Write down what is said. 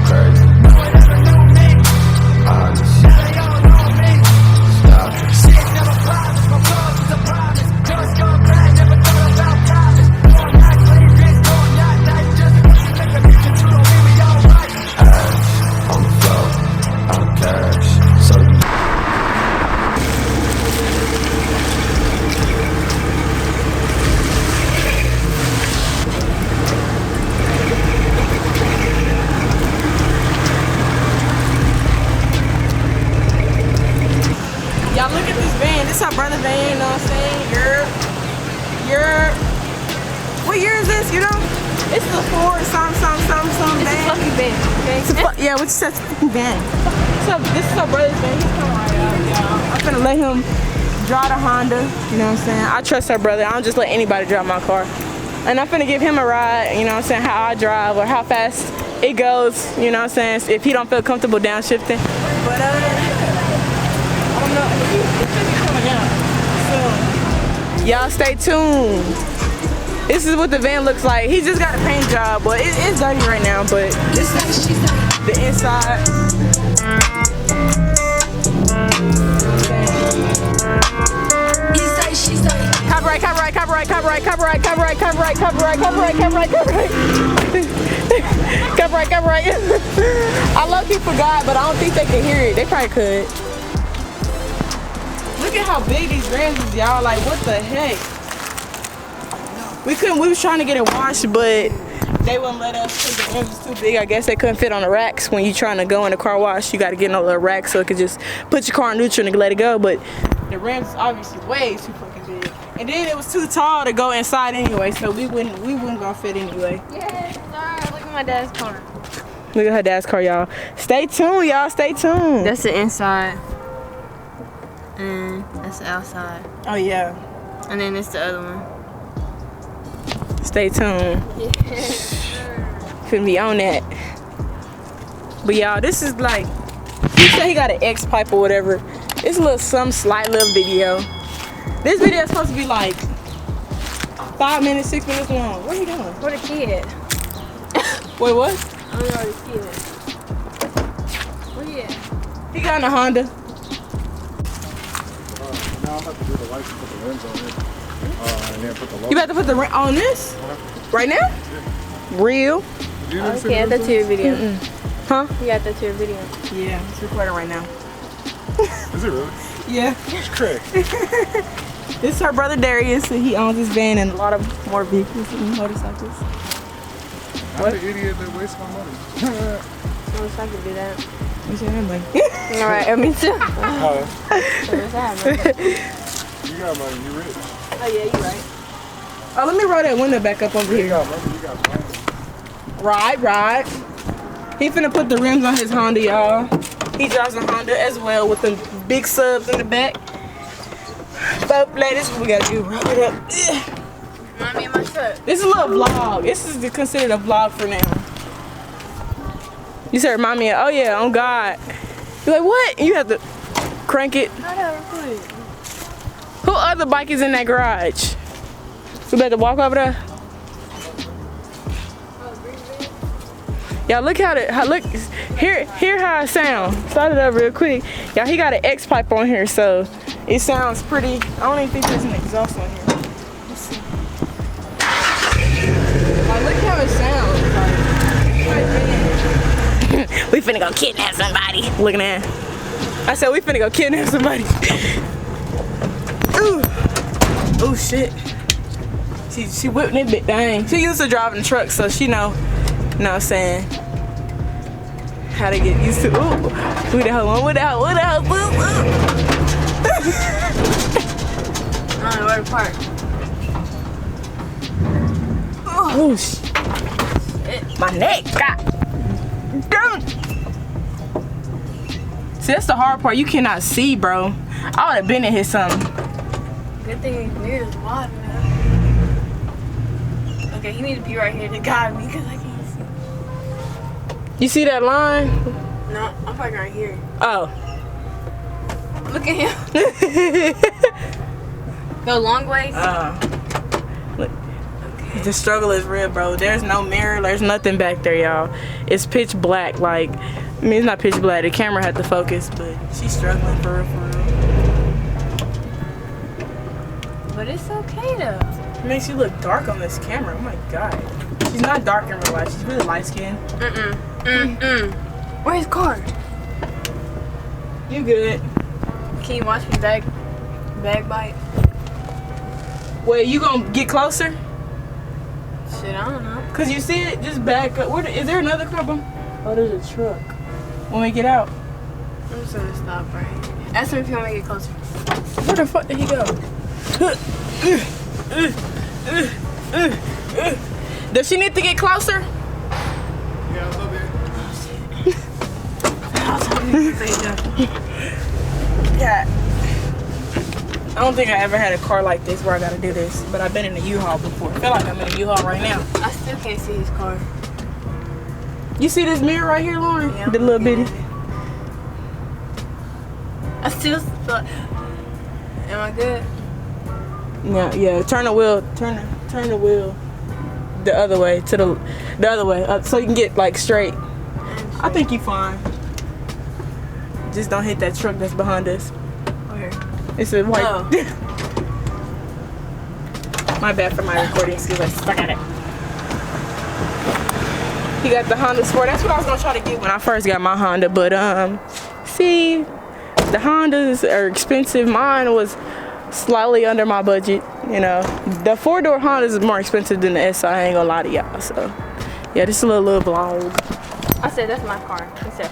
Crazy. Honest. Stop it. Ash on the floor, I'm cash. So y'all look at this van. This our brother van, you know what I'm saying? What year is this, you know? It's the Ford some van. It's a fucking van, okay? Yeah, what's that fucking van? This is our brother's van. He's coming right out, y'all. I'm finna let him drive the Honda, you know what I'm saying? I trust our brother. I don't just let anybody drive my car. And I'm finna give him a ride, you know what I'm saying, how I drive or how fast it goes, you know what I'm saying, if he don't feel comfortable downshifting. But I don't know. He's coming out. So, y'all stay tuned. This is what the van looks like. He just got a paint job, but it's dirty right now, but this is the inside. Copyright. I low-key forgot, but I don't think they can hear it. They probably could. Look at how big these rims is, y'all. Like, what the heck? We was trying to get it washed, but they wouldn't let us because the rims was too big. I guess they couldn't fit on the racks. When you trying to go in the car wash, you got to get in a little rack so it could just put your car in neutral and let it go. But the rims is obviously way too fucking big. And then it was too tall to go inside anyway, so we wouldn't gonna fit anyway. Yes, alright, look at my dad's car. Look at her dad's car, y'all. Stay tuned, y'all. Stay tuned. That's the inside. And that's the outside. Oh, yeah. And then it's the other one. Stay tuned. Yes, Finna be on that. But y'all, this is like, he said he got an X pipe or whatever. It's a little some slight little video. This video is supposed to be like 5 minutes, 6 minutes long. What are you doing? Where the kid? Wait, what? I don't know where the kid. Where he at? He got in a Honda. Now I'm about to do the lights and put the rims on it. And then put the logo. You about to put the ring on this? Right now? Real? You never seen Okay, add the that to your video. Huh? You got that to your video. Yeah, it's recording right now. Is it really? Yeah. It's Craig. This is her brother Darius, and he owns this van and a lot of more vehicles and motorcycles. I'm the idiot that wastes my money. I wish I could do that. What's your name, like? Alright, me too. You What's happening? got money, you rich. Oh yeah, you right. Oh, let me roll that window back up over You here. got money, you got money. Right. He finna put the rims on his Honda, y'all. He drives a Honda as well with the big subs in the back. But this is what we gotta do. Roll it up. Remind me of my truck. This is a little vlog. This is considered a vlog for now. You said remind me of, oh yeah, on God. You're like, what? You have to crank it. Who other bike is in that garage? We better walk over there. Y'all look look, hear how it sounds. Start it up real quick. Y'all, he got an X pipe on here, so it sounds pretty. I don't even think there's an exhaust on here. Let's see. Like, look how it sounds. We finna go kidnap somebody. Looking at her. I said we finna go kidnap somebody. Ooh. Oh shit. She whipped that bit, dang. She used to driving the truck, so she know what I'm saying, how to get used to. Ooh. What the hell? What the hell? I don't know where to park. Oh shit. My neck. God. Damn. See, that's the hard part. You cannot see, bro. I would have been in here something. Good thing his mirror's wide enough. Okay, you need to be right here to guide me because I can't see. You see that line? No, I'm parking right here. Oh. Look at him. Go long way. Look. Okay. The struggle is real, bro. There's no mirror. There's nothing back there, y'all. It's pitch black. Like, I mean, it's not pitch black. The camera had to focus, but she's struggling for real, for real. But it's okay though. It makes you look dark on this camera. Oh my god. She's not dark in real life. She's really light skinned. Where's his car? You good? Can you watch me bag bite? Wait, you gonna get closer? Shit, I don't know. Cause you see it, just back up. Is there another car? Oh, there's a truck. When we get out. I'm just gonna stop right here. Ask him if you want me to get closer. Where the fuck did he go? Does she need to get closer? Yeah, a little bit. Yeah. I don't think I ever had a car like this where I gotta do this, but I've been in a U-Haul before. I feel like I'm in a U-Haul right now. I still can't see his car. You see this mirror right here, Lauren? Yeah, The little bitty. I still thought. Am I good? Yeah. Turn the wheel. Turn the wheel the other way to the other way, so you can get like straight. I think you fine. Just don't hit that truck that's behind us. Where? It's a white. Oh. My bad for my recording skills. I suck at it. He got the Honda Sport. That's what I was gonna try to get when I first got my Honda, but see, the Hondas are expensive. Mine was slightly under my budget. You know, the 4-door Honda is more expensive than the SI. I ain't gonna lie to y'all. So, yeah, this is a little vlog. I said that's my car. He said.